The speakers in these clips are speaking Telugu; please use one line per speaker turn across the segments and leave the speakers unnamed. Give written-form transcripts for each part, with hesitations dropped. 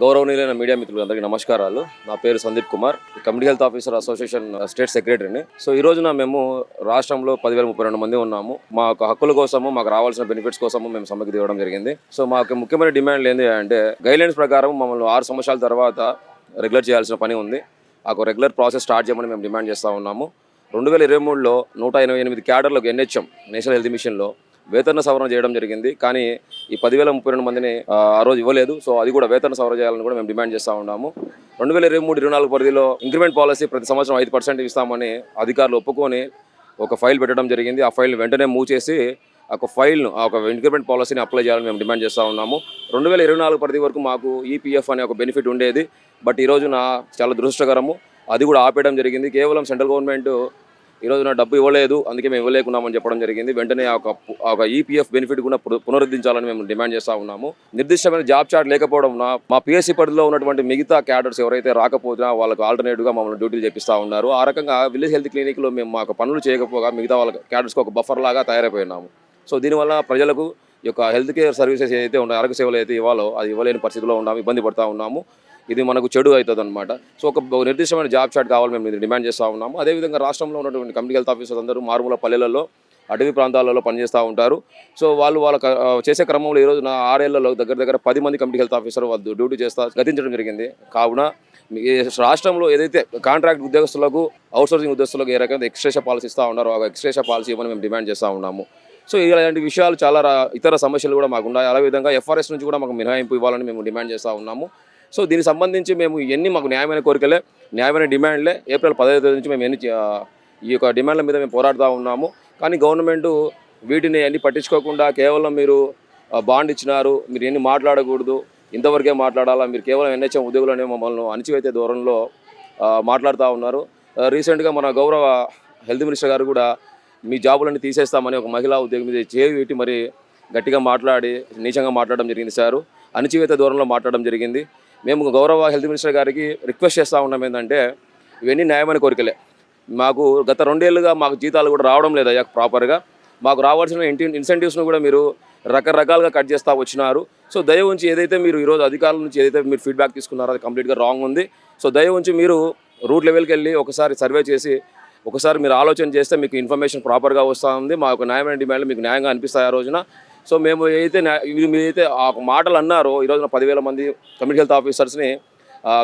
గౌరవనీయులైన మీడియా మిత్రులందరికీ నమస్కారాలు. నా పేరు Sandeep Kumar, community health officer association state సెక్రటరీని. సో ఈ రోజున మేము రాష్ట్రంలో 10,032 మంది ఉన్నాము. మా హక్కుల కోసము, మాకు రావాల్సిన బెనిఫిట్స్ కోసము మేము సమ్మెకు దిగడం జరిగింది. సో మాకు ముఖ్యమైన డిమాండ్లు ఏంటి అంటే, గైడ్లైన్స్ ప్రకారం మమ్మల్ని 6 సంవత్సరాల తర్వాత రెగ్యులర్ చేయాల్సిన పని ఉంది. ఆ రెగ్యులర్ ప్రాసెస్ స్టార్ట్ చేయమని మేము డిమాండ్ చేస్తూ ఉన్నాము. 2023లో 188 క్యాడర్లకు NHM నేషనల్ హెల్త్ మిషన్లో వేతన సవరణ చేయడం జరిగింది. కానీ ఈ 10,032 మందిని ఆ రోజు ఇవ్వలేదు. సో అది కూడా వేతన సవరణ చేయాలని కూడా మేము డిమాండ్ చేస్తూ ఉన్నాము. 2023-24 పరిధిలో ఇంక్రిమెంట్ పాలసీ ప్రతి సంవత్సరం 5% ఇస్తామని అధికారులు ఒప్పుకొని ఒక ఫైల్ పెట్టడం జరిగింది. ఆ ఫైల్ వెంటనే మూవ్ చేసి ఒక ఇంక్రిమెంట్ పాలసీని అప్లై చేయాలని మేము డిమాండ్ చేస్తూ ఉన్నాము. 2024 పరిధి వరకు మాకు EPF అనే ఒక బెనిఫిట్ ఉండేది. బట్ ఈ రోజున చాలా దురదృష్టకరము, అది కూడా ఆపేయడం జరిగింది. కేవలం సెంట్రల్ గవర్నమెంట్ ఈ రోజున డబ్బు ఇవ్వలేదు, అందుకే మేము ఇవ్వలేకున్నామని చెప్పడం జరిగింది. వెంటనే ఒక EPF బెనిఫిట్ కూడా పునరుద్ధరించాలని మేము డిమాండ్ చేస్తూ ఉన్నాము. నిర్దిష్టమైన జాబ్ చార్ట్ లేకపోవడం మా PSC పరిధిలో ఉన్నటువంటి మిగతా క్యాడర్స్ ఎవరైతే రాకపోయినా వాళ్ళకు ఆల్టర్నేటివ్గా మమ్మల్ని డ్యూటీలు చేపిస్తూ ఉన్నారు. ఆ రకంగా విలేజ్ హెల్త్ క్లినిక్లో మేము మాకు పనులు చేయకపోగా మిగతా వాళ్ళ క్యాడర్స్కి ఒక బఫర్ లాగా తయారైపోయినాము. సో దీనివల్ల ప్రజలకు ఈ యొక్క హెల్త్ కేర్ సర్వీసెస్ ఏదైతే ఉన్నాయో, ఆరోగ్య సేవలు అయితే ఇవ్వాలో అది ఇవ్వలేని పరిస్థితిలో ఉన్నాము, ఇబ్బంది పడుతూ ఉన్నాము. ఇది మనకు చెడు అవుతుంది అనమాట. సో ఒక నిర్దిష్టమైన జాబ్ చార్ట్ కావాలి మేము డిమాండ్ చేస్తూ ఉన్నాము. అదేవిధంగా రాష్ట్రంలో ఉన్నటువంటి కమ్యూనిటీ హెల్త్ ఆఫీసర్స్ అందరూ మారుమూల పల్లెలలో, అటవీ ప్రాంతాలలో పనిచేస్తూ ఉంటారు. సో వాళ్ళ చేసే క్రమంలో ఈ రోజున 6 ఏళ్లలో దగ్గర 10 మంది కమ్యూనిటీ హెల్త్ ఆఫీసర్ వాళ్ళు డ్యూటీ గతించడం జరిగింది. కావున రాష్ట్రంలో ఏదైతే కాంట్రాక్ట్ ఉద్యోగస్తులకు, అవుట్సోర్సింగ్ ఉద్యోగస్తులకు ఏ రకంగా ఎక్స్ట్రేషా పాలసీ ఇస్తూ ఉన్నారో ఆ ఎక్స్ట్రేషా పాలసీ ఇవ్వని మేము డిమాండ్ చేస్తూ ఉన్నాము. సో ఇలాంటి విషయాలు చాలా ఇతర సమస్యలు కూడా మాకు ఉన్నాయి. అదేవిధంగా FRS నుంచి కూడా మాకు మినహాయింపు ఇవ్వాలని మేము డిమాండ్ చేస్తూ ఉన్నాము. సో దీనికి సంబంధించి మేము మాకు న్యాయమైన కోరికలే, న్యాయమైన డిమాండ్లే ఏప్రిల్ 15వ తేదీ నుంచి మేము ఈ యొక్క డిమాండ్ల మీద మేము పోరాడుతూ ఉన్నాము. కానీ గవర్నమెంట్ వీటిని అన్ని పట్టించుకోకుండా కేవలం మీరు బాండ్ ఇచ్చినారు, మీరు ఎన్ని మాట్లాడకూడదు, ఇంతవరకే మాట్లాడాలా, మీరు కేవలం NHM ఉద్యోగులనే మమ్మల్ని అణిచివేసే ధోరణిలో మాట్లాడుతూ ఉన్నారు. రీసెంట్గా మన గౌరవ హెల్త్ మినిస్టర్ గారు కూడా మీ జాబులన్నీ తీసేస్తామని ఒక మహిళా ఉద్యోగి మీద చేయి మరి గట్టిగా మాట్లాడి నీచంగా మాట్లాడడం జరిగింది. సారు అణిచివేత ధోరణిలో మాట్లాడడం జరిగింది. మేము గౌరవ హెల్త్ మినిస్టర్ గారికి రిక్వెస్ట్ చేస్తూ ఉన్నాం ఏంటంటే, ఇవన్నీ న్యాయమైన కోరికలే. మాకు గత 2 ఏళ్ళుగా మాకు జీతాలు కూడా రావడం లేదు అయ్యా ప్రాపర్గా. మాకు రావాల్సిన ఇన్సెంటివ్స్ను కూడా మీరు రకరకాలుగా కట్ చేస్తూ వచ్చినారు. సో దయ ఉంచి ఏదైతే మీరు ఈరోజు అధికారుల నుంచి ఏదైతే మీరు ఫీడ్బ్యాక్ తీసుకున్నారో అది కంప్లీట్గా రాంగ్ ఉంది. సో దయ ఉంచి మీరు రూట్ లెవెల్కి వెళ్ళి ఒకసారి సర్వే చేసి ఒకసారి మీరు ఆలోచన చేస్తే మీకు ఇన్ఫర్మేషన్ ప్రాపర్గా వస్తూ ఉంది. మా యొక్క న్యాయమైన డిమాండ్లు మీకు న్యాయంగా అనిపిస్తాయి ఆ రోజున. సో మేము మీరైతే ఆ మాటలు అన్నారో ఈ రోజున 10,000 మంది కమ్యూనిటీ హెల్త్ ఆఫీసర్స్ని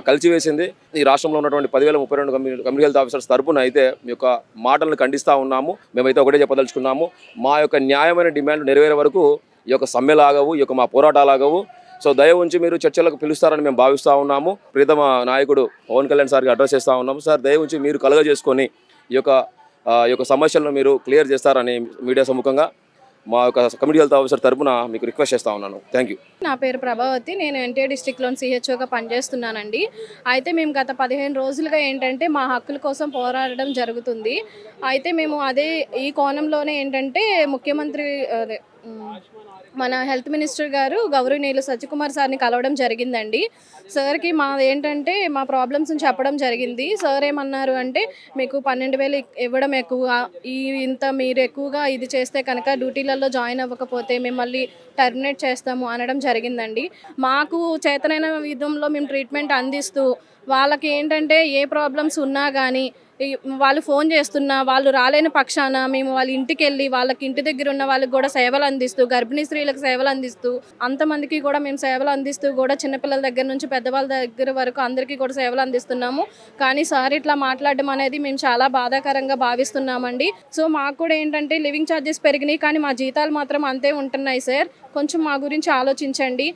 కలిసివేసింది. ఈ రాష్ట్రంలో ఉన్నటువంటి 10,032 కమ్యూనిటీ హెల్త్ ఆఫీసర్స్ తరపున అయితే మీ యొక్క మాటలను ఖండిస్తూ ఉన్నాము. మేమైతే ఒకటే చెప్పదలుచుకున్నాము, మా యొక్క న్యాయమైన డిమాండ్లు నెరవేరే వరకు ఈ యొక్క సమ్మెలాగవు, ఈ యొక్క మా పోరాటాలాగవు. సో దయ ఉంచి మీరు చర్చలకు పిలుస్తారని మేము భావిస్తూ ఉన్నాము. ప్రీతమ నాయకుడు పవన్ కళ్యాణ్ సార్కి అడ్రస్ చేస్తూ ఉన్నాము. సార్ దయ ఉంచి మీరు కలగజేసుకొని ఈ యొక్క సమస్యలను మీరు క్లియర్ చేస్తారని మీడియా సముఖంగా మా యొక్క కమ్యూనిటీ హెల్త్ ఆఫీసర్ తరపున మీకు రిక్వెస్ట్ చేస్తూ ఉన్నాను. Thank you.
నా పేరు ప్రభావతి, నేను NTI డిస్ట్రిక్ట్లో CHOగా పనిచేస్తున్నానండి. అయితే మేము గత 15 రోజులుగా ఏంటంటే మా హక్కుల కోసం పోరాడడం జరుగుతుంది. అయితే మేము ఈ కోణంలోనే ఏంటంటే ముఖ్యమంత్రి మన హెల్త్ మినిస్టర్ గారు గౌరవనీయులు సత్యకుమార్ సార్ని కలవడం జరిగిందండి. సార్కి ఏంటంటే మా ప్రాబ్లమ్స్ని చెప్పడం జరిగింది. సార్ ఏమన్నారు అంటే, మీకు 12,000 ఇవ్వడం ఎక్కువ, ఇంత మీరు ఎక్కువగా ఇది చేస్తే కనుక డ్యూటీలలో జాయిన్ అవ్వకపోతే మిమ్మల్ని టర్మినేట్ చేస్తాము అనడం జరిగిందండి. మాకు చేతనైన విధంలో మేము ట్రీట్మెంట్ అందిస్తూ వాళ్ళకి ఏంటంటే ఏ ప్రాబ్లమ్స్ ఉన్నా కానీ వాళ్ళు ఫోన్ చేస్తున్నా వాళ్ళు రాలేని పక్షాన మేము వాళ్ళ ఇంటికి వెళ్ళి వాళ్ళకి ఇంటి దగ్గర ఉన్న వాళ్ళకి కూడా సేవలు అందిస్తూ, గర్భిణీ స్త్రీలకు సేవలు అందిస్తూ, అంతమందికి కూడా మేము సేవలు అందిస్తూ కూడా చిన్నపిల్లల దగ్గర నుంచి పెద్దవాళ్ళ దగ్గర వరకు అందరికీ కూడా సేవలు అందిస్తున్నాము. కానీ సార్ ఇట్లా మాట్లాడడం అనేది మేము చాలా బాధాకరంగా భావిస్తున్నామండి. సో మాకు కూడా ఏంటంటే లివింగ్ ఛార్జెస్ పెరిగినాయి, కానీ మా జీతాలు మాత్రం అంతే ఉంటున్నాయి. సార్ కొంచెం మా గురించి ఆలోచించండి.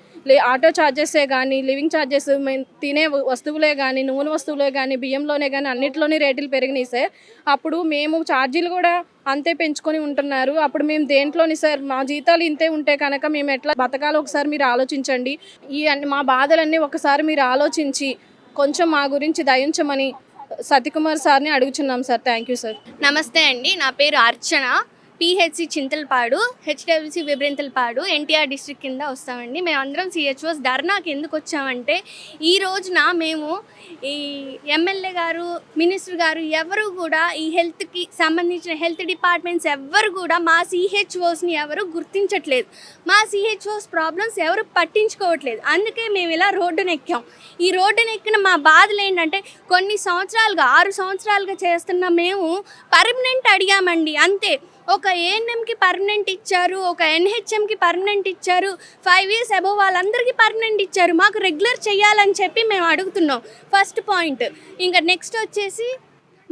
ఆటో ఛార్జెసే కానీ, లివింగ్ ఛార్జెస్, తినే వస్తువులే కానీ, నూనె వస్తువులే కానీ, బియ్యంలోనే కానీ అన్నిట్లోనే రేట్లు పెరిగినాయి సార్. అప్పుడు మేము ఛార్జీలు కూడా అంతే పెంచుకొని ఉంటున్నారు. అప్పుడు మేము దేంట్లోని సార్ మా జీతాలు ఇంతే ఉంటే కనుక మేము ఎట్లా బతకాలో ఒకసారి మీరు ఆలోచించండి. మా బాధలన్నీ ఒకసారి మీరు ఆలోచించి కొంచెం మా గురించి దయించమని సత్యకుమార్ సార్ని అడుగుచున్నాం సార్. Thank you sir.
నమస్తే అండి, నా పేరు అర్చన. పిహెచ్సి చింతలపాడు, హెచ్డబ్ల్యూసి విబ్రింతలపాడు, ఎన్టీఆర్ డిస్ట్రిక్ట్ కింద వస్తామండి. మేము అందరం సిహెచ్ఓస్ ధర్నాకి ఎందుకు వచ్చామంటే ఈ రోజున మేము ఈ ఎమ్మెల్యే గారు, మినిస్టర్ గారు ఎవరు కూడా ఈ హెల్త్కి సంబంధించిన హెల్త్ డిపార్ట్మెంట్స్ ఎవ్వరు కూడా మా సిహెచ్ఓస్ని ఎవరు గుర్తించట్లేదు. మా సిహెచ్ఓస్ ప్రాబ్లమ్స్ ఎవరు పట్టించుకోవట్లేదు. అందుకే మేము ఇలా రోడ్డును ఎక్కాం. ఈ రోడ్డును ఎక్కిన మా బాధలు ఏంటంటే కొన్ని సంవత్సరాలుగా 6 సంవత్సరాలుగా చేస్తున్న మేము పర్మనెంట్ అడిగామండి, అంతే. ఒక ఏఎన్ఎంకి పర్మనెంట్ ఇచ్చారు, ఒక ఎన్హెచ్ఎంకి పర్మనెంట్ ఇచ్చారు, 5 years అబోవ్ వాళ్ళందరికీ పర్మనెంట్ ఇచ్చారు. మాకు రెగ్యులర్ చేయాలని చెప్పి మేము అడుగుతున్నాం. First point. ఇంకా నెక్స్ట్ వచ్చేసి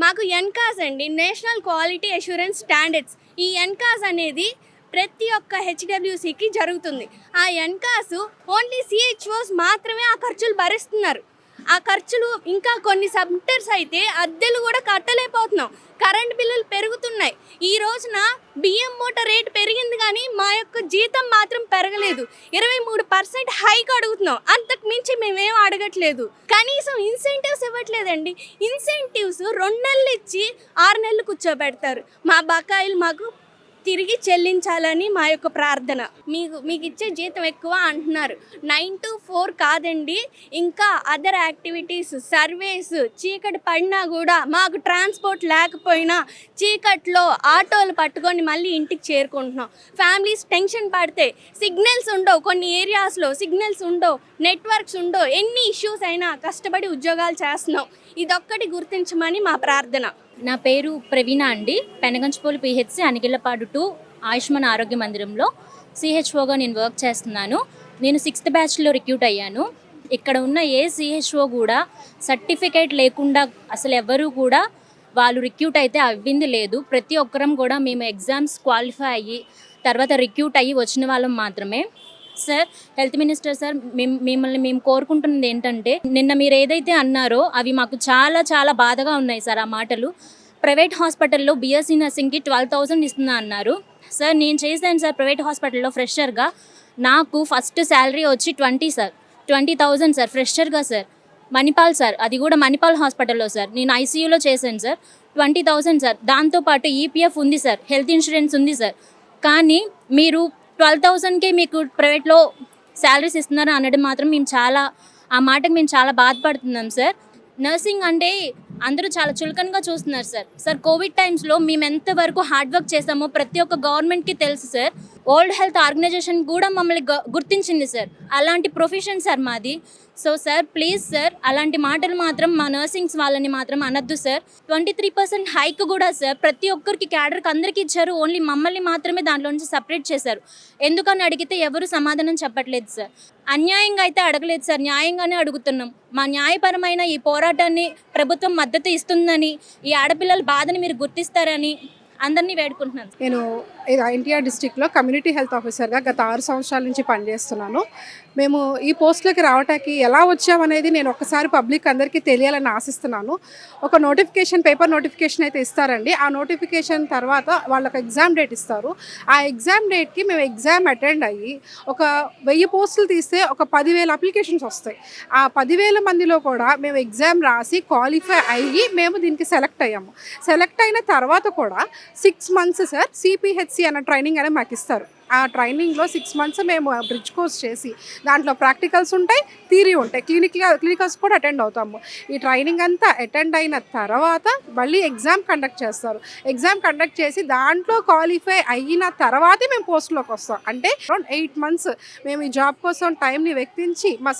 మాకు ఎన్కాస్ అండి, నేషనల్ క్వాలిటీ అష్యూరెన్స్ స్టాండర్డ్స్. ఈ ఎన్కాస్ అనేది ప్రతి ఒక్క హెచ్డబ్ల్యూసికి జరుగుతుంది. ఆ ఎన్కాస్ ఓన్లీ సిహెచ్ఓస్ మాత్రమే ఆ ఖర్చులు భరిస్తున్నారు. ఆ ఖర్చులు ఇంకా కొన్ని సెంటర్స్ అయితే అద్దెలు కూడా కట్టలేకపోతున్నాం. కరెంట్ బిల్లులు పెరుగుతున్నాయి. ఈ రోజున బియ్యం మూట రేటు పెరిగింది కానీ మా యొక్క జీతం మాత్రం పెరగలేదు. 23% హైక్ అడుగుతున్నాం. అంతకు మించి మేమేం అడగట్లేదు. కనీసం ఇన్సెంటివ్స్ ఇవ్వట్లేదండి. ఇన్సెంటివ్స్ 2 నెలలు ఇచ్చి 6 నెలలు కూర్చోబెడతారు. మా బకాయిలు మాకు తిరిగి చెల్లించాలని మా యొక్క ప్రార్థన. మీకు ఇచ్చే జీతం ఎక్కువ అంటున్నారు. 9 to 4 కాదండి, ఇంకా అదర్ యాక్టివిటీస్, సర్వేస్, చీకటి పడినా కూడా మాకు ట్రాన్స్పోర్ట్ లేకపోయినా చీకట్లో ఆటోలు పట్టుకొని మళ్ళీ ఇంటికి చేరుకుంటున్నాం. ఫ్యామిలీస్ టెన్షన్ పడితే సిగ్నల్స్ ఉండవు, కొన్ని ఏరియాస్లో సిగ్నల్స్ ఉండవు, నెట్వర్క్స్ ఉండవు. ఎన్ని ఇష్యూస్ అయినా కష్టపడి ఉద్యోగాలు చేస్తున్నాం. ఇదొక్కటి గుర్తించమని మా ప్రార్థన.
నా పేరు ప్రవీణ అండి. పెనగంచిపోలు పిహెచ్సి అనిగిలపాడు 2 ఆయుష్మాన్ ఆరోగ్య మందిరంలో సిహెచ్ఓగా నేను వర్క్ చేస్తున్నాను. నేను 6th బ్యాచ్లో రిక్రూట్ అయ్యాను. ఇక్కడ ఉన్న ఏ సిహెచ్ఓ కూడా సర్టిఫికేట్ లేకుండా అసలు ఎవరు కూడా వాళ్ళు రిక్రూట్ అయితే అవ్వింది లేదు. ప్రతి ఒక్కరం కూడా మేము ఎగ్జామ్స్ క్వాలిఫై అయ్యి తర్వాత రిక్రూట్ అయ్యి వచ్చిన వాళ్ళం మాత్రమే. సార్, హెల్త్ మినిస్టర్ సార్, మిమ్మల్ని మేము కోరుకుంటున్నది ఏంటంటే నిన్న మీరు ఏదైతే అన్నారో అవి మాకు చాలా చాలా బాధగా ఉన్నాయి సార్. ఆ మాటలు ప్రైవేట్ హాస్పిటల్లో బీఎస్సీ నర్సింగ్కి 12,000 ఇస్తున్నా అన్నారు. సార్, నేను చేశాను సార్ ప్రైవేట్ హాస్పిటల్లో ఫ్రెషర్గా. నాకు ఫస్ట్ శాలరీ వచ్చి 20,000 సార్ ఫ్రెషర్గా సార్. మణిపాల్ సార్, అది కూడా మణిపాల్ హాస్పిటల్లో సార్. నేను ఐసీయూలో చేశాను సార్. 20,000 సార్. దాంతోపాటు ఈపీఎఫ్ ఉంది సార్, హెల్త్ ఇన్సూరెన్స్ ఉంది సార్. కానీ మీరు 12,000కే మీకు ప్రైవేట్లో శాలరీస్ ఇస్తున్నారు అనడం మాత్రం ఆ మాటకు మేము చాలా బాధపడుతున్నాం సార్. నర్సింగ్ అంటే అందరూ చాలా చులకనగా చూస్తున్నారు సార్. కోవిడ్ టైమ్స్లో మేము ఎంతవరకు హార్డ్ వర్క్ చేసామో ప్రతి ఒక్క గవర్నమెంట్కి తెలుసు సార్. వరల్డ్ హెల్త్ ఆర్గనైజేషన్ కూడా మమ్మల్ని గుర్తించింది సార్. అలాంటి ప్రొఫెషన్ సార్ మాది. సో సార్, ప్లీజ్ సార్, అలాంటి మాటలు మాత్రం మా నర్సింగ్స్ వాళ్ళని మాత్రం అనొద్దు సార్. 23% హైక్ కూడా సార్ ప్రతి ఒక్కరికి క్యాడర్కి అందరికీ ఇచ్చారు. ఓన్లీ మమ్మల్ని మాత్రమే దాంట్లో నుంచి సపరేట్ చేశారు. ఎందుకని అడిగితే ఎవరు సమాధానం చెప్పట్లేదు సార్. అన్యాయంగా అయితే అడగలేదు సార్, న్యాయంగానే అడుగుతున్నాం. మా న్యాయపరమైన ఈ పోరాటాన్ని ప్రభుత్వం మద్దతు ఇస్తుందని, ఈ ఆడపిల్లల బాధని మీరు గుర్తిస్తారని అందరినీ వేడుకుంటున్నాను.
నేను ఎన్టీఆర్ డిస్ట్రిక్ట్లో కమ్యూనిటీ హెల్త్ ఆఫీసర్గా గత 6 సంవత్సరాల నుంచి పనిచేస్తున్నాను. మేము ఈ పోస్ట్లోకి రావడానికి ఎలా వచ్చామనేది నేను ఒక్కసారి పబ్లిక్ అందరికీ తెలియాలని ఆశిస్తున్నాను. ఒక పేపర్ నోటిఫికేషన్ అయితే ఇస్తారండి. ఆ నోటిఫికేషన్ తర్వాత వాళ్ళకి ఎగ్జామ్ డేట్ ఇస్తారు. ఆ ఎగ్జామ్ డేట్కి మేము ఎగ్జామ్ అటెండ్ అయ్యి ఒక 1000 పోస్టులు తీస్తే ఒక 10,000 అప్లికేషన్స్ వస్తాయి. ఆ 10,000 మందిలో కూడా మేము ఎగ్జామ్ రాసి క్వాలిఫై అయ్యి మేము దీనికి సెలెక్ట్ అయ్యాము. సెలెక్ట్ అయిన తర్వాత కూడా 6 months సార్ సిపిహెచ్సి అన్న ట్రైనింగ్ అనేది మాకు ఇస్తారు. ఆ ట్రైనింగ్లో 6 months మేము బ్రిడ్జ్ కోర్స్ చేసి దాంట్లో ప్రాక్టికల్స్ ఉంటాయి, థియరీ ఉంటాయి, క్లినికల్స్ కూడా అటెండ్ అవుతాము. ఈ ట్రైనింగ్ అంతా అటెండ్ అయిన తర్వాత మళ్ళీ ఎగ్జామ్ కండక్ట్ చేస్తారు. ఎగ్జామ్ కండక్ట్ చేసి దాంట్లో క్వాలిఫై అయిన తర్వాతే మేము పోస్ట్లోకి వస్తాం. అంటే అరౌండ్ 8 months మేము ఈ జాబ్ కోసం టైంని వెచ్చించి మా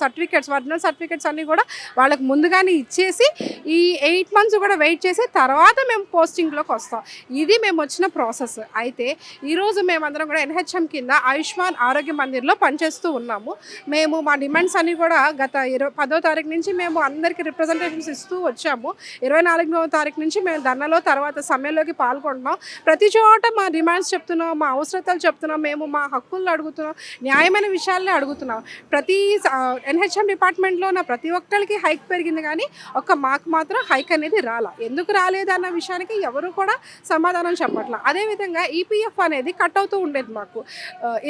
ఒరిజినల్ సర్టిఫికేట్స్ అన్నీ కూడా వాళ్ళకి ముందుగానే ఇచ్చేసి ఈ 8 months కూడా వెయిట్ చేసి తర్వాత మేము పోస్టింగ్లోకి వస్తాం. ఇది మేము వచ్చిన ప్రాసెస్. అయితే ఈరోజు మేమందరం కూడా NHM కింద ఆయుష్మాన్ ఆరోగ్య మందిర్లో పనిచేస్తూ ఉన్నాము. మేము మా డిమాండ్స్ అన్ని కూడా గత 10వ తారీఖు నుంచి మేము అందరికీ రిప్రజెంటేషన్స్ ఇస్తూ వచ్చాము. 24వ తారీఖు నుంచి మేము ధర్నాలో తర్వాత సమ్మెలోకి పాల్గొంటున్నాం. ప్రతి చోట మా డిమాండ్స్ చెప్తున్నాం, మా అవసరతలు చెప్తున్నాం, మేము మా హక్కులను అడుగుతున్నాం, న్యాయమైన విషయాలనే అడుగుతున్నాం. ప్రతి NHM డిపార్ట్మెంట్లో ఉన్న ప్రతి ఒక్కరికి హైక్ పెరిగింది కానీ మాకు మాత్రం హైక్ అనేది ఎందుకు రాలేదు అన్న విషయానికి ఎవరు కూడా సమాధానం చెప్పట్లా. అదేవిధంగా ఈపీఎఫ్ అనేది కట్ అవుతూ ఉండేది మాకు.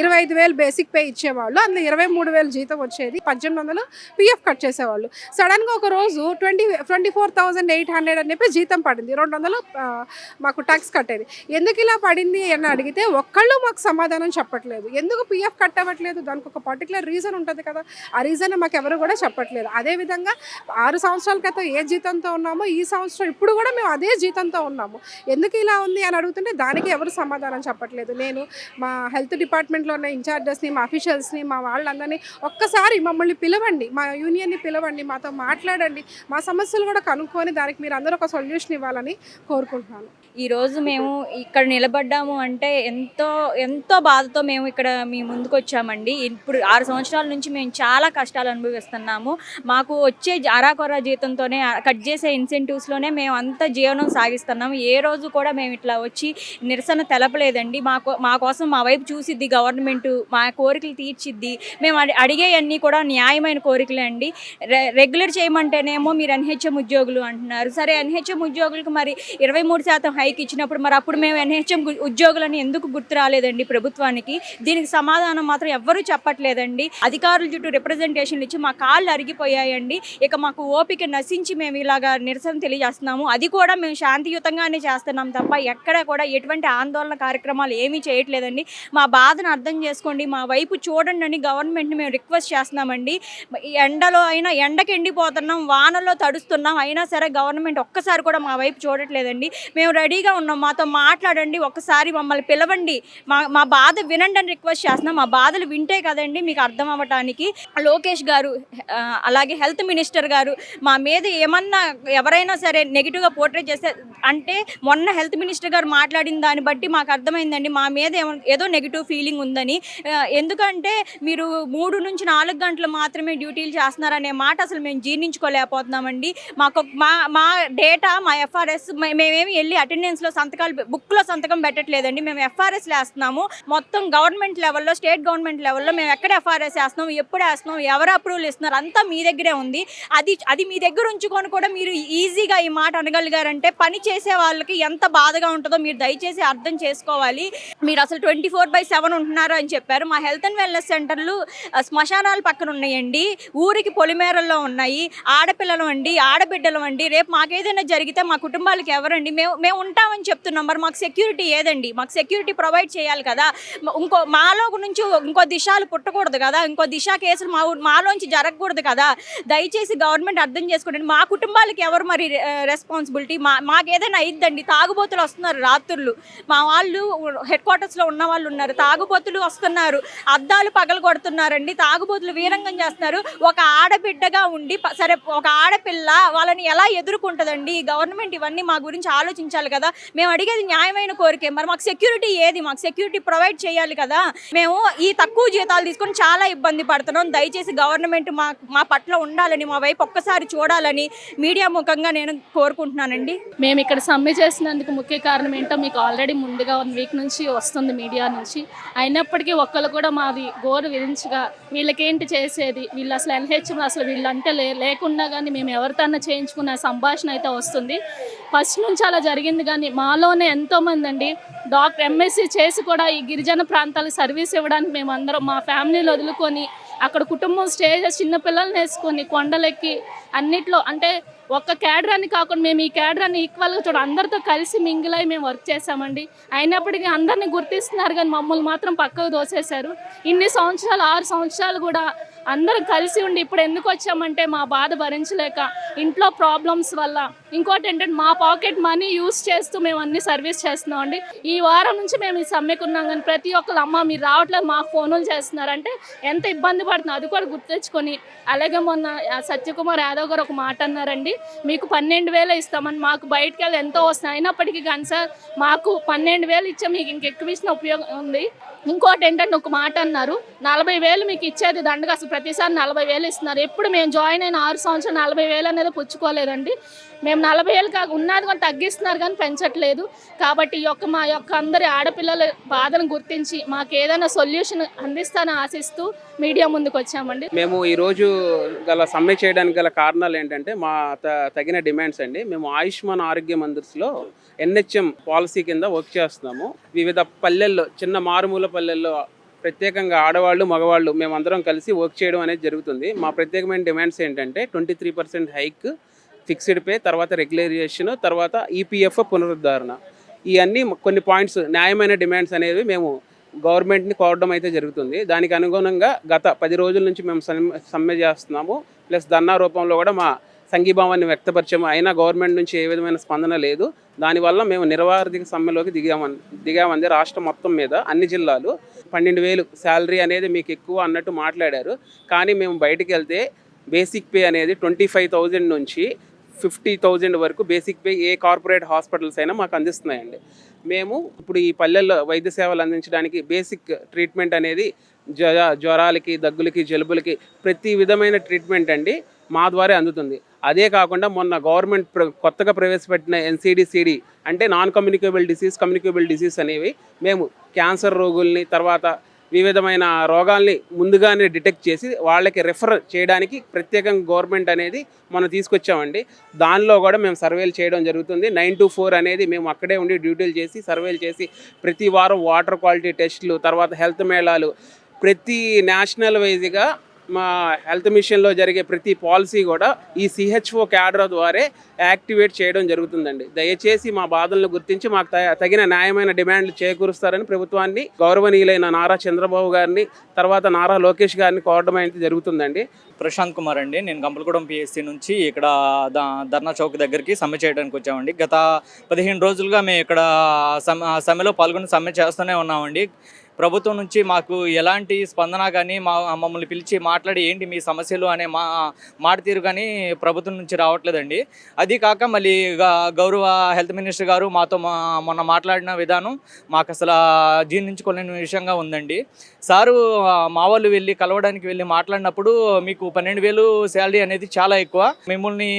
25,000 బేసిక్ పే ఇచ్చేవాళ్ళు, అందులో 23,000 జీతం వచ్చేది, 1,800 పిఎఫ్ కట్ చేసేవాళ్ళు. సడన్గా ఒక రోజు 24,800 అని చెప్పి జీతం పడింది, 200 మాకు ట్యాక్స్ కట్టేది. ఎందుకు ఇలా పడింది అని అడిగితే ఒక్కళ్ళు మాకు సమాధానం చెప్పట్లేదు. ఎందుకు పిఎఫ్ కట్ అవ్వట్లేదు, దానికి ఒక పర్టికులర్ రీజన్ ఉంటుంది కదా, ఆ రీజన్ మాకు ఎవరు కూడా చెప్పట్లేదు. అదేవిధంగా 6 సంవత్సరాల క్రితం ఏ జీతంతో ఉన్నామో ఈ సంవత్సరం ఇప్పుడు కూడా మేము అదే జీతంతో ఉన్నాము. ఎందుకు ఇలా ఉంది అని అడుగుతుంటే దానికి ఎవరు సమాధానం చెప్పట్లేదు. నేను మా హెల్త్ డిపార్ట్మెంట్లో ఉన్న ఇన్ఛార్జెస్ని, మా అఫీషియల్స్ని, మా వాళ్ళందరినీ ఒక్కసారి మమ్మల్ని పిలవండి, మా యూనియన్ని పిలవండి, మాతో మాట్లాడండి, మా సమస్యలు కూడా కనుక్కొని దానికి మీరు అందరూ ఒక సొల్యూషన్ ఇవ్వాలని కోరుకుంటున్నాను.
ఈరోజు మేము ఇక్కడ నిలబడ్డాము అంటే ఎంతో బాధతో మేము ఇక్కడ మీ ముందుకు వచ్చామండి. ఇప్పుడు 6 సంవత్సరాల నుంచి మేము చాలా కష్టాలు అనుభవిస్తున్నాము. మాకు వచ్చే అరాకొర జీతంతోనే కట్ చేసే ఇన్సెంటివ్స్లోనే మేము అంతా జీవనం సాగిస్తున్నాము. ఏ రోజు కూడా మేము ఇట్లా వచ్చి నిరసన తెలపలేదండి. మా కోసం మా వైపు చూసిద్ది గవర్నమెంట్, మా కోరికలు తీర్చిద్ది. మేము అడిగేవన్నీ కూడా న్యాయమైన కోరికలే అండి. రెగ్యులర్ చేయమంటేనేమో మీరు ఎన్హెచ్ఎం ఉద్యోగులు అంటున్నారు. సరే, ఎన్హెచ్ఎం ఉద్యోగులకు మరి 23% హైక్ ఇచ్చినప్పుడు మరి అప్పుడు మేము ఎన్హెచ్ఎం ఉద్యోగులని ఎందుకు గుర్తు రాలేదండి ప్రభుత్వానికి? దీనికి సమాధానం మాత్రం ఎవ్వరూ చెప్పట్లేదండి. అధికారుల చుట్టూ రిప్రజెంటేషన్లు ఇచ్చి మా కాళ్ళు అరిగిపోయాయండి. ఇక మాకు ఓపిక నశించి మేము ఇలాగా నిరసన తెలియజేస్తున్నాము. అది కూడా మేము శాంతియుతంగానే చేస్తున్నాం తప్ప ఎక్కడ కూడా ఎటువంటి ఆందోళన కార్యక్రమాలు ఏమీ చేయట్లేదండి. మా బాధను అర్థం చేసుకోండి, మా వైపు చూడండి అని గవర్నమెంట్ని మేము రిక్వెస్ట్ చేస్తున్నామండి. ఎండలో అయినా ఎండకి ఎండిపోతున్నాం, వానల్లో తడుస్తున్నాం, అయినా సరే గవర్నమెంట్ ఒక్కసారి కూడా మా వైపు చూడట్లేదండి. మేము రెడీగా ఉన్నాం, మాతో మాట్లాడండి, ఒక్కసారి మమ్మల్ని పిలవండి, మా బాధ వినండి అని రిక్వెస్ట్ చేస్తున్నాం. మా బాధలు వింటే కదండి మీకు అర్థం అవ్వటానికి. లోకేష్ గారు అలాగే హెల్త్ మినిస్టర్ గారు మా మీద ఏమన్నా ఎవరైనా సరే నెగిటివ్గా పోర్ట్రేట్ చేస్తే అంటే మొన్న హెల్త్ మినిస్టర్ గారు మాట్లాడిన దాన్ని బట్టి మాకు అర్థమైందండి మా మీద ఏదో నెగిటివ్ ఫీలింగ్ ఉందని. ఎందుకంటే మీరు 3 నుంచి 4 గంటలు మాత్రమే డ్యూటీలు చేస్తున్నారనే మాట అసలు మేము జీర్ణించుకోలేకపోతున్నామండి. మా డేటా, మా ఎఫ్ఆర్ఎస్ మేమేమి వెళ్ళి అటెండెన్స్లో బుక్లో సంతకం పెట్టట్లేదండి. మేము ఎఫ్ఆర్ఎస్ వేస్తున్నాము. మొత్తం గవర్నమెంట్ లెవెల్లో, స్టేట్ గవర్నమెంట్ లెవెల్లో మేము ఎక్కడ ఎఫ్ఆర్ఎస్ వేస్తున్నాం, ఎప్పుడు వేస్తున్నాం, ఎవరు అప్రూవల్ ఇస్తున్నారు, అంతా మీ దగ్గరే ఉంది. అది మీ దగ్గర ఉంచుకొని కూడా మీరు ఈజీగా ఈ మాట అనగలిగారంటే పని చేసే వాళ్ళకి ఎంత బాధగా ఉంటుందో మీరు దయచేసి అర్థం చేసుకోవాలి. మీరు అసలు 24/7 ఉంటున్నారు అని చెప్పారు. మా హెల్త్ అండ్ వెల్నెస్ సెంటర్లు శ్మశానాల పక్కన ఉన్నాయండి, ఊరికి పొలిమేరల్లో ఉన్నాయి. ఆడపిల్లలు అండి, ఆడబిడ్డలు అండి, రేపు మాకేదైనా జరిగితే మా కుటుంబాలకు ఎవరండి? మేము ఉంటామని చెప్తున్నాం, మరి మాకు సెక్యూరిటీ ఏదండి? మాకు సెక్యూరిటీ ప్రొవైడ్ చేయాలి కదా. మాలో నుంచి ఇంకో దిశాలు పుట్టకూడదు కదా, ఇంకో దిశ కేసులు మాలోంచి జరగకూడదు కదా. దయచేసి గవర్నమెంట్ అర్థం చేసుకోండి. మా కుటుంబాలకి ఎవరు మరి రెస్పాన్సిబిలిటీ? మాకేదైనా అయిద్దండి. తాగుబోతులు వస్తున్నారు రాత్రులు, మా వాళ్ళు హెడ్ క్వార్టర్స్లో ఉన్న వాళ్ళు ఉన్నారు, తాగుబోతులు వస్తున్నారు, అద్దాలు పగలు కొడుతున్నారండి, తాగుబోతులు వీరంగం చేస్తున్నారు. ఒక ఆడబిడ్డగా ఉండి సరే ఒక ఆడపిల్ల వాళ్ళని ఎలా ఎదుర్కొంటుందండి? గవర్నమెంట్ ఇవన్నీ మా గురించి ఆలోచించాలి కదా. మేము అడిగేది న్యాయమైన కోరికే, మరి మాకు సెక్యూరిటీ ఏది? మాకు సెక్యూరిటీ ప్రొవైడ్ చేయాలి కదా. మేము ఈ తక్కువ జీతాలు తీసుకొని చాలా ఇబ్బంది పడుతున్నాం. దయచేసి గవర్నమెంట్ మా పట్ల ఉండాలని, మా వైపు ఒక్కసారి చూడాలని మీడియా ముఖంగా నేను కోరుకుంటున్నానండి.
మేము ఇక్కడ సమ్మె చేసినందుకు ముఖ్య కారణం ఏంటో మీకు ఆల్రెడీ ముందుగా 1 వీక్ నుంచి వస్తుంది మీడియా నుంచి. అయినప్పటికీ ఒక్కళ్ళు కూడా మాది గోరు విధించగా వీళ్ళకేంటి చేసేది, వీళ్ళు అసలు ఎన్హెచ్ఎం అసలు వీళ్ళంటే లేకుండా కానీ మేము ఎవరితోన్నా చేయించుకున్న సంభాషణ అయితే వస్తుంది. ఫస్ట్ నుంచి అలా జరిగింది. కానీ మాలోనే ఎంతోమంది అండి ఎంఎస్సీ చేసి కూడా ఈ గిరిజన ప్రాంతాలకు సర్వీస్ ఇవ్వడానికి మేము అందరం మా ఫ్యామిలీలు వదులుకొని అక్కడ కుటుంబం స్టే చేసి చిన్నపిల్లల్ని వేసుకొని కొండలెక్కి అన్నిట్లో అంటే ఒక్క క్యాడర్ అని కాకుండా మేము ఈ క్యాడర్ అని ఈక్వల్గా అందరితో కలిసి మింగిలై మేము వర్క్ చేసామండి. అయినప్పటికీ అందరినీ గుర్తిస్తున్నారు కానీ మమ్మల్ని మాత్రం పక్కకు దోసేశారు. ఇన్ని సంవత్సరాలు 6 సంవత్సరాలు కూడా అందరం కలిసి ఉండి ఇప్పుడు ఎందుకు వచ్చామంటే మా బాధ భరించలేక ఇంట్లో ప్రాబ్లమ్స్ వల్ల. ఇంకోటి ఏంటంటే మా పాకెట్ మనీ యూస్ చేస్తూ మేము అన్ని సర్వీస్ చేస్తున్నామండి. ఈ వారం నుంచి మేము ఈ సమ్మెకున్నాం కానీ ప్రతి ఒక్కరు అమ్మ మీరు రావట్లేదు మాకు ఫోన్లు చేస్తున్నారంటే ఎంత ఇబ్బంది పడుతుంది అది కూడా గుర్తించుకొని. అలాగే మొన్న సత్యకుమార్ యాదవ్ గారు ఒక మాట అన్నారండి, మీకు 12,000 ఇస్తామని. మాకు బయటకు వెళ్ళి ఎంతో వస్తుంది, అయినప్పటికీ కానీ సార్ మాకు 12,000 ఇచ్చా మీకు ఇంకెక్కువ ఇచ్చిన ఉపయోగం ఉంది. ఇంకోటి ఏంటంటే ఒక మాట అన్నారు, 40,000 మీకు ఇచ్చేది దండగా, అసలు ప్రతిసారి 40,000 ఇస్తున్నారు. ఎప్పుడు మేము జాయిన్ అయిన 6 సంవత్సరాలు 40,000 అనేది పుచ్చుకోలేదండి. మేము 40,000 కాక ఉన్నది కానీ తగ్గిస్తున్నారు కానీ పెంచట్లేదు. కాబట్టి మా యొక్క అందరి ఆడపిల్లల బాధను గుర్తించి మాకు ఏదైనా సొల్యూషన్ అందిస్తానని ఆశిస్తూ మీడియా ముందుకు వచ్చామండి.
మేము ఈరోజు గల సమ్మె చేయడానికి గల కారణాలు ఏంటంటే మా తగిన డిమాండ్స్ అండి. మేము ఆయుష్మాన్ ఆరోగ్య మందిర్స్లో ఎన్హెచ్ఎం పాలసీ కింద వర్క్ చేస్తున్నాము. వివిధ పల్లెల్లో చిన్న మారుమూల పల్లెల్లో ప్రత్యేకంగా ఆడవాళ్ళు మగవాళ్ళు మేమందరం కలిసి వర్క్ చేయడం అనేది జరుగుతుంది. మా ప్రత్యేకమైన డిమాండ్స్ ఏంటంటే 23% హైక్, ఫిక్స్డ్ పే, తర్వాత రెగ్యులరైజేషన్, తర్వాత ఈపీఎఫ్ పునరుద్ధరణ. ఇవన్నీ కొన్ని పాయింట్స్ న్యాయమైన డిమాండ్స్ అనేవి మేము గవర్నమెంట్ని కోరడం అయితే జరుగుతుంది. దానికి అనుగుణంగా గత 10 రోజుల నుంచి మేము సమ్మె చేస్తున్నాము. ప్లస్ ధర్నా రూపంలో కూడా మా సంఘీభావాన్ని వ్యక్తపరిచాము. అయినా గవర్నమెంట్ నుంచి ఏ విధమైన స్పందన లేదు. దానివల్ల మేము నిరవార్థిక సమ్మెలోకి దిగామంది రాష్ట్రం మొత్తం మీద అన్ని జిల్లాలు. 12,000 శాలరీ అనేది మీకు ఎక్కువ అన్నట్టు మాట్లాడారు. కానీ మేము బయటికి వెళ్తే బేసిక్ పే అనేది 25,000 నుంచి 50,000 వరకు బేసిక్ పే ఏ కార్పొరేట్ హాస్పిటల్స్ అయినా మాకు అందిస్తున్నాయండి. మేము ఇప్పుడు ఈ పల్లెల్లో వైద్య సేవలు అందించడానికి బేసిక్ ట్రీట్మెంట్ అనేది జ్వరాలకి, దగ్గులకి, జలుబులకి ప్రతి విధమైన ట్రీట్మెంట్ అండి మా ద్వారా అందుతుంది. అదే కాకుండా మొన్న గవర్నమెంట్ కొత్తగా ప్రవేశపెట్టిన NCD-CD అంటే non communicable disease, communicable disease అనేవి మేము క్యాన్సర్ రోగుల్ని, తర్వాత వివిధమైన రోగాల్ని ముందుగానే డిటెక్ట్ చేసి వాళ్ళకి రెఫర్ చేయడానికి ప్రత్యేకంగా గవర్నమెంట్ అనేది మనం తీసుకొచ్చామండి. దానిలో కూడా మేము సర్వేలు చేయడం జరుగుతుంది. 9 to 4 అనేది మేము అక్కడే ఉండి డ్యూటీలు చేసి సర్వేలు చేసి ప్రతి వారం వాటర్ క్వాలిటీ టెస్టులు, తర్వాత హెల్త్ మేళాలు, ప్రతి నేషనల్ వైజ్గా మా హెల్త్ మిషన్లో జరిగే ప్రతి పాలసీ కూడా ఈ CHO క్యాడర్ ద్వారా యాక్టివేట్ చేయడం జరుగుతుందండి. దయచేసి మా బాధలను గుర్తించి మాకు తగిన న్యాయమైన డిమాండ్లు చేకూరుస్తారని ప్రభుత్వాన్ని, గౌరవనీయులైన నారా చంద్రబాబు గారిని, తర్వాత నారా లోకేష్ గారిని కోరడం అయితే జరుగుతుందండి.
ప్రశాంత్ కుమార్ అండి. నేను కంపలగూడెం PSC నుంచి ఇక్కడ ధర్నా చౌక్ దగ్గరికి సమ్మె చేయడానికి వచ్చామండి. గత 15 రోజులుగా మేము ఇక్కడ సమ్మెలో పాల్గొని సమ్మె చేస్తూనే ఉన్నామండి. ప్రభుత్వం నుంచి మాకు ఎలాంటి స్పందన కానీ మమ్మల్ని పిలిచి మాట్లాడి ఏంటి మీ సమస్యలు అనే మాట తీరు కానీ ప్రభుత్వం నుంచి రావట్లేదండి. అది కాక మళ్ళీ గౌరవ హెల్త్ మినిస్టర్ గారు మాతో మొన్న మాట్లాడిన విధానం మాకు అసలు జీర్ణించుకోలేని విషయంగా ఉందండి. సారు మా వాళ్ళు కలవడానికి వెళ్ళి మాట్లాడినప్పుడు మీకు 12,000 శాలరీ అనేది చాలా ఎక్కువ, మిమ్మల్ని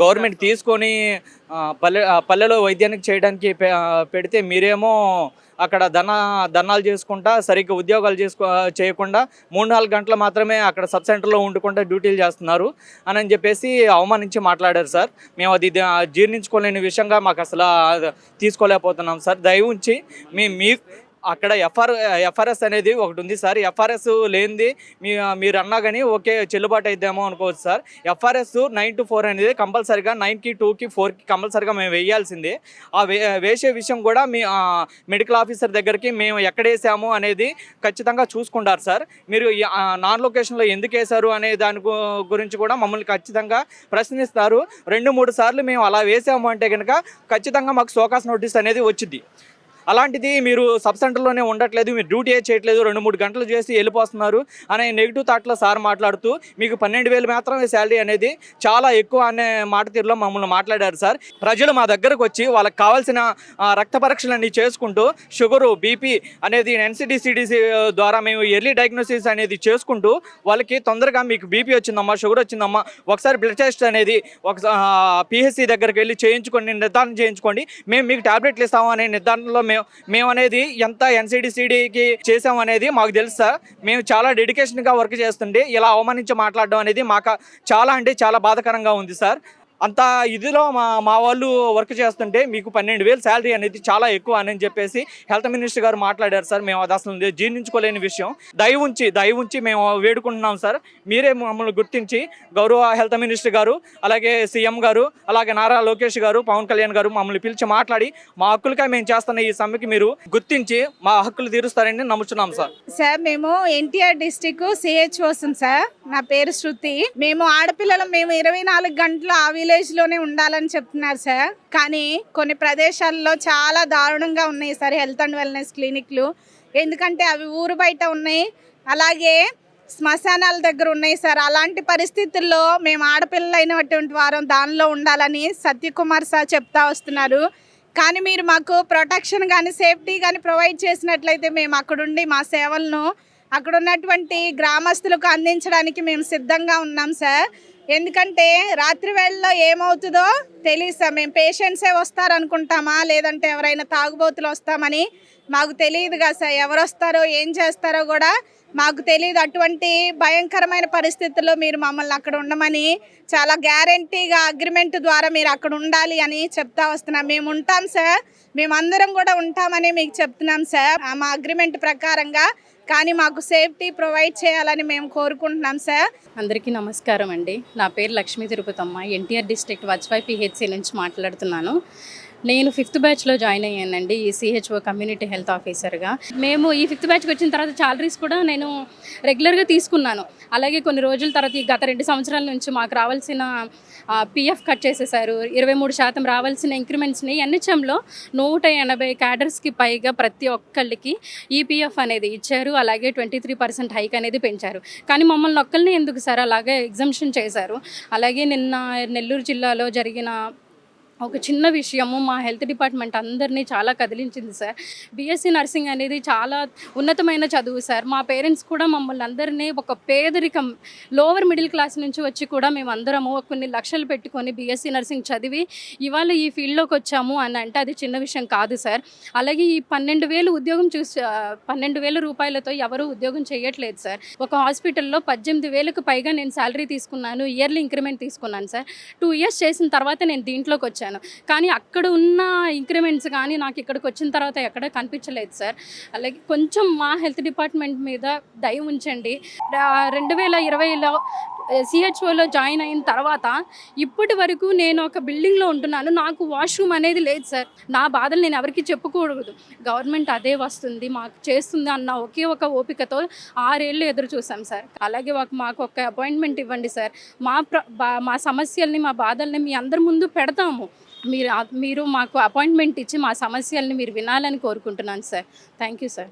గవర్నమెంట్ తీసుకొని పల్లెలో వైద్యానికి చేయడానికి పెడితే మీరేమో అక్కడ ధర్నాలు చేసుకుంటా సరిగ్గా ఉద్యోగాలు చేయకుండా 3-4 గంటలు మాత్రమే అక్కడ సబ్ సెంటర్లో ఉండుకుంటా డ్యూటీలు చేస్తున్నారు అని చెప్పేసి అవమానించి మాట్లాడారు సార్. మేము అది జీర్ణించుకోలేని విషయంగా మాకు అసలు తీసుకోలేకపోతున్నాం సార్. దయ ఉంచి మీ అక్కడ ఎఫ్ఆర్ఎస్ అనేది ఒకటి ఉంది సార్. ఎఫ్ఆర్ఎస్ లేనిది మీరు అన్నా కానీ ఓకే చెల్లుబాటు అయిద్దామో అనుకోవచ్చు సార్. ఎఫ్ఆర్ఎస్ 9 to 4 అనేది కంపల్సరీగా 9కి 2కి 4కి కంపల్సరీగా మేము వేయాల్సిందే. ఆ వేసే విషయం కూడా మీ మెడికల్ ఆఫీసర్ దగ్గరికి మేము ఎక్కడ వేసాము అనేది ఖచ్చితంగా చూసుకుంటారు సార్. మీరు నాన్ లొకేషన్లో ఎందుకు వేశారు అనే దాని గురించి కూడా మమ్మల్ని ఖచ్చితంగా ప్రశ్నిస్తారు. 2-3 సార్లు మేము అలా వేసాము అంటే కనుక ఖచ్చితంగా మాకు సోకాస్ నోటీస్ అనేది వచ్చింది. అలాంటిది మీరు సబ్ సెంటర్లోనే ఉండట్లేదు, మీరు డ్యూటీ చేయట్లేదు, 2-3 గంటలు చేసి వెళ్ళిపోతున్నారు అనే నెగిటివ్ థాట్లో సార్ మాట్లాడుతూ మీకు 12,000 మాత్రమే శాలరీ అనేది చాలా ఎక్కువ అనే మాట తీరులో మమ్మల్ని మాట్లాడారు సార్. ప్రజలు మా దగ్గరకు వచ్చి వాళ్ళకి కావాల్సిన రక్త పరీక్షలన్నీ చేసుకుంటూ షుగరు, బీపీ అనేది NCD-CD ద్వారా మేము ఎర్లీ డయాగ్నోసిస్ అనేది చేసుకుంటూ వాళ్ళకి తొందరగా మీకు బీపీ వచ్చిందమ్మా, షుగర్ వచ్చిందమ్మా, ఒకసారి బ్లడ్ టెస్ట్ అనేది PHC దగ్గరికి వెళ్ళి చేయించుకోండి, నిర్ధారణ చేయించుకోండి, మేము మీకు టాబ్లెట్లు ఇస్తాము అనే నిర్ధారణలో మేము అనేది ఎంత NCD-CDకి చేసామనేది మాకు తెలుసు సార్. మేము చాలా డెడికేషన్గా వర్క్ చేస్తుంటే ఇలా అవమానించి మాట్లాడడం అనేది మాకు చాలా అంటే చాలా బాధాకరంగా ఉంది సార్. అంత ఇదిలో మా వాళ్ళు వర్క్ చేస్తుంటే మీకు 12,000 శాలరీ అనేది చాలా ఎక్కువ అని చెప్పేసి హెల్త్ మినిస్టర్ గారు మాట్లాడారు సార్. మేము అది అసలు జీర్ణించుకోలేని విషయం. దయ ఉంచి మేము వేడుకుంటున్నాం సార్. మీరే మమ్మల్ని గుర్తించి గౌరవ హెల్త్ మినిస్టర్ గారు, అలాగే CM గారు, అలాగే నారా లోకేష్ గారు, పవన్ కళ్యాణ్ గారు మమ్మల్ని పిలిచి మాట్లాడి మా హక్కులకై మేము చేస్తున్న ఈ సమ్మెకి మీరు గుర్తించి మా హక్కులు తీరుస్తారని నమ్ముతున్నాం సార్.
సార్ మేము NTR డిస్టిక్ CHO సార్. నా పేరు శృతి. మేము ఆడపిల్లలు, మేము 24 గంటలు ఆ విలేజ్లోనే ఉండాలని చెప్తున్నారు సార్. కానీ కొన్ని ప్రదేశాల్లో చాలా దారుణంగా ఉన్నాయి సార్ హెల్త్ అండ్ వెల్నెస్ క్లినిక్లు. ఎందుకంటే అవి ఊరు బయట ఉన్నాయి, అలాగే శ్మశానాల దగ్గర ఉన్నాయి సార్. అలాంటి పరిస్థితుల్లో మేము ఆడపిల్లలు అయినటువంటి వారం దానిలో ఉండాలని సత్యకుమార్ సార్ చెప్తా వస్తున్నారు. కానీ మీరు మాకు ప్రొటెక్షన్ కానీ సేఫ్టీ కానీ ప్రొవైడ్ చేసినట్లయితే మేము అక్కడుండి మా సేవలను అక్కడ ఉన్నటువంటి గ్రామస్తులకు అందించడానికి మేము సిద్ధంగా ఉన్నాం సార్. ఎందుకంటే రాత్రి వేళల్లో ఏమవుతుందో తెలియదు సార్. మేము పేషెంట్సే వస్తారనుకుంటామా, లేదంటే ఎవరైనా తాగుబోతులు వస్తామని మాకు తెలియదు కదా సార్. ఎవరు వస్తారో ఏం చేస్తారో కూడా మాకు తెలియదు. అటువంటి భయంకరమైన పరిస్థితుల్లో మీరు మమ్మల్ని అక్కడ ఉండమని చాలా గ్యారంటీగా అగ్రిమెంట్ ద్వారా మీరు అక్కడ ఉండాలి అని చెప్తా వస్తున్నాం. మేము ఉంటాం సార్, మేమందరం కూడా ఉంటామని మీకు చెప్తున్నాం సార్ మా అగ్రిమెంట్ ప్రకారంగా. కానీ మాకు సేఫ్టీ ప్రొవైడ్ చేయాలని మేము కోరుకుంటున్నాం సార్.
అందరికీ నమస్కారం అండి. నా పేరు లక్ష్మీ తిరుపతమ్మ, ఎన్టీఆర్ డిస్ట్రిక్ట్ వజ్వాయ్ పిహెచ్సి నుంచి మాట్లాడుతున్నాను. నేను 5th బ్యాచ్లో జాయిన్ అయ్యానండి ఈ సిహెచ్ఓ కమ్యూనిటీ హెల్త్ ఆఫీసర్గా. మేము ఈ 5th బ్యాచ్కి వచ్చిన తర్వాత సాలరీస్ కూడా నేను రెగ్యులర్గా తీసుకున్నాను. అలాగే కొన్ని రోజుల తర్వాత ఈ గత 2 సంవత్సరాల నుంచి మాకు రావాల్సిన పిఎఫ్ కట్ చేసేసారు. 23% రావాల్సిన ఇంక్రిమెంట్స్ని ఎన్హెచ్ఎంలో 180 క్యాడర్స్కి పైగా ప్రతి ఒక్కళ్ళకి ఈపీఎఫ్ అనేది ఇచ్చారు. అలాగే 23% హైక్ అనేది పెంచారు. కానీ మమ్మల్ని ఒక్కరిని ఎందుకు సార్ అలాగే ఎగ్జంప్షన్ చేశారు. అలాగే నిన్న నెల్లూరు జిల్లాలో జరిగిన ఒక చిన్న విషయము మా హెల్త్ డిపార్ట్మెంట్ అందరినీ చాలా కదిలించింది సార్. బీఎస్సీ నర్సింగ్ అనేది చాలా ఉన్నతమైన చదువు సార్. మా పేరెంట్స్ కూడా మమ్మల్ని అందరినీ ఒక పేదరికం లోవర్ మిడిల్ క్లాస్ నుంచి వచ్చి కూడా మేము అందరము కొన్ని లక్షలు పెట్టుకొని బీఎస్సీ నర్సింగ్ చదివి ఇవాళ ఈ ఫీల్డ్లోకి వచ్చాము అని అంటే అది చిన్న విషయం కాదు సార్. అలాగే ఈ 12,000 ఉద్యోగం 12,000 రూపాయలతో ఎవరు ఉద్యోగం చేయట్లేదు సార్. ఒక హాస్పిటల్లో 18,000కు పైగా నేను శాలరీ తీసుకున్నాను, ఇయర్లీ ఇంక్రిమెంట్ తీసుకున్నాను సార్. 2 ఇయర్స్ చేసిన తర్వాత నేను దీంట్లోకి వచ్చాను. కానీ అక్కడ ఉన్న ఇంక్రిమెంట్స్ కానీ నాకు ఇక్కడికి వచ్చిన తర్వాత ఎక్కడ కనిపించలేదు సార్. అలాగే కొంచెం మా హెల్త్ డిపార్ట్మెంట్ మీద దయ ఉంచండి. 2020లో సిహెచ్ఓలో జాయిన్ అయిన తర్వాత ఇప్పటి వరకు నేను ఒక బిల్డింగ్లో ఉంటున్నాను, నాకు వాష్రూమ్ అనేది లేదు సార్. నా బాధలు నేను ఎవరికి చెప్పుకోకూడదు. గవర్నమెంట్ అదే వస్తుంది మాకు చేస్తుంది అన్న ఒకే ఒక ఓపికతో 6 ఏళ్ళు ఎదురు చూసాం సార్. అలాగే మాకు ఒక అపాయింట్మెంట్ ఇవ్వండి సార్. మా సమస్యల్ని మా బాధల్ని మీ అందరి ముందు పెడతాము. మీరు మాకు అపాయింట్మెంట్ ఇచ్చి మా సమస్యల్ని మీరు వినాలని కోరుకుంటున్నాను సార్. Thank you sir.